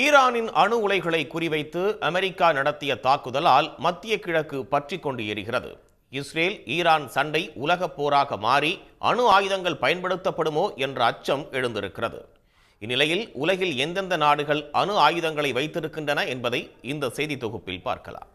ஈரானின் அணு உலைகளை குறிவைத்து அமெரிக்கா நடத்திய தாக்குதலால் மத்திய கிழக்கு பற்றி கொண்டு எரிகிறது. இஸ்ரேல் ஈரான் சண்டை உலகப் போராக மாறி அணு ஆயுதங்கள் பயன்படுத்தப்படுமோ என்ற அச்சம் எழுந்திருக்கிறது. இந்நிலையில் உலகில் எந்தெந்த நாடுகள் அணு ஆயுதங்களை வைத்திருக்கின்றன என்பதை இந்த செய்தி தொகுப்பில் பார்க்கலாம்.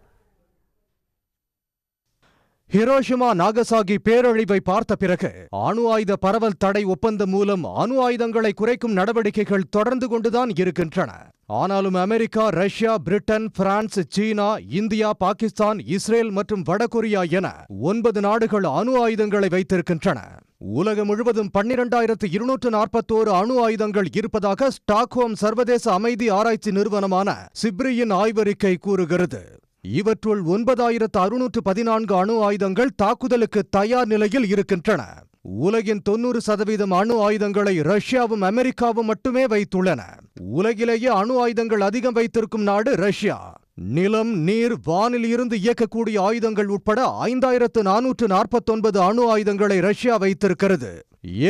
ஹிரோஷிமா நாகசாகி பேரழிவை பார்த்த பிறகு அணு ஆயுத பரவல் தடை ஒப்பந்தம் மூலம் அணு ஆயுதங்களை குறைக்கும் நடவடிக்கைகள் தொடர்ந்து கொண்டுதான் இருக்கின்றன. ஆனாலும் அமெரிக்கா, ரஷ்யா, பிரிட்டன், பிரான்ஸ், சீனா, இந்தியா, பாகிஸ்தான், இஸ்ரேல் மற்றும் வடகொரியா என 9 நாடுகள் அணு ஆயுதங்களை வைத்திருக்கின்றன. உலகம் முழுவதும் 12,241 அணு ஆயுதங்கள் இருப்பதாக ஸ்டாக்ஹோம் சர்வதேச அமைதி ஆராய்ச்சி நிறுவனமான சிப்ரியின் ஆய்வறிக்கை கூறுகிறது. இவற்றுள் 9,614 அணு ஆயுதங்கள் தாக்குதலுக்கு தயார் நிலையில் இருக்கின்றன. உலகின் 90% அணு ஆயுதங்களை ரஷ்யாவும் அமெரிக்காவும் மட்டுமே வைத்துள்ளன. உலகிலேயே அணு ஆயுதங்கள் அதிகம் வைத்திருக்கும் நாடு ரஷ்யா. நிலம், நீர், வானில் இருந்து இயக்கக்கூடிய ஆயுதங்கள் உட்பட 5,449 அணு ஆயுதங்களை ரஷ்யா வைத்திருக்கிறது.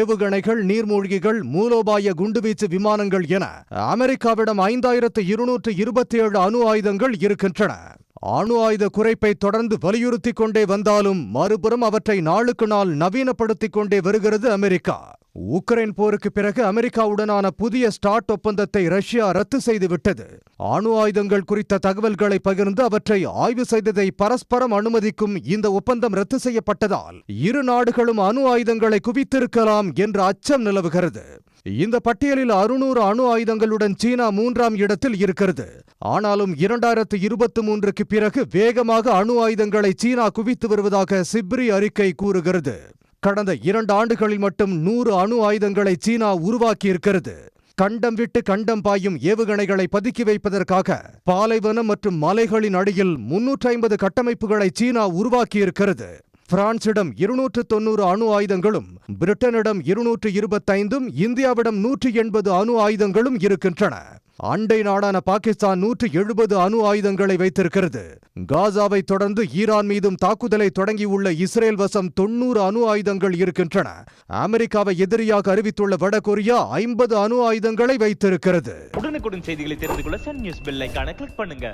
ஏவுகணைகள், நீர்மூழ்கிகள், மூலோபாய குண்டுவீச்சு விமானங்கள் என அமெரிக்காவிடம் 5,227 அணு ஆயுதங்கள் இருக்கின்றன. அணு ஆயுத குறைப்பை தொடர்ந்து வலியுறுத்திக் கொண்டே வந்தாலும் மறுபுறம் அவற்றை நாளுக்கு நாள் நவீனப்படுத்திக் கொண்டே வருகிறது அமெரிக்கா. உக்ரைன் போருக்கு பிறகு அமெரிக்காவுடனான புதிய ஸ்டார்ட் ஒப்பந்தத்தை ரஷ்யா ரத்து செய்துவிட்டது. அணு ஆயுதங்கள் குறித்த தகவல்களை பகிர்ந்து அவற்றை ஆய்வு செய்ததை பரஸ்பரம் அனுமதிக்கும் இந்த ஒப்பந்தம் ரத்து செய்யப்பட்டதால் இரு நாடுகளும் அணு ஆயுதங்களை குவித்திருக்கலாம் என்ற அச்சம் நிலவுகிறது. இந்த பட்டியலில் 600 அணு ஆயுதங்களுடன் சீனா 3ஆம் இடத்தில் இருக்கிறது. ஆனாலும் 2023க்கு பிறகு வேகமாக அணு ஆயுதங்களை சீனா குவித்து வருவதாக சிப்ரி அறிக்கை கூறுகிறது. கடந்த 2 ஆண்டுகளில் மட்டும் 100 அணு ஆயுதங்களை சீனா உருவாக்கியிருக்கிறது. கண்டம் விட்டு கண்டம் பாயும் ஏவுகணைகளை பதுக்கி வைப்பதற்காக பாலைவனம் மற்றும் மலைகளின் அடியில் 350 கட்டமைப்புகளை சீனா உருவாக்கியிருக்கிறது. பிரான்சிடம் 290 அணு ஆயுதங்களும், பிரிட்டனிடம் 225, இந்தியாவிடம் 180 அணு ஆயுதங்களும் இருக்கின்றன. அண்டை நாடான பாகிஸ்தான் 170 அணு ஆயுதங்களை வைத்திருக்கிறது. காசாவை தொடர்ந்து ஈரான் மீதும் தாக்குதலை தொடங்கியுள்ள இஸ்ரேல் வசம் 90 அணு ஆயுதங்கள் இருக்கின்றன. அமெரிக்காவை எதிரியாக அறிவித்துள்ள வடகொரியா 50 அணு ஆயுதங்களை வைத்திருக்கிறது. உடனுக்குடன் செய்திகளை தெரிந்து கொள்ள சன் நியூஸ் பெல் ஐகானை கிளிக் பண்ணுங்க.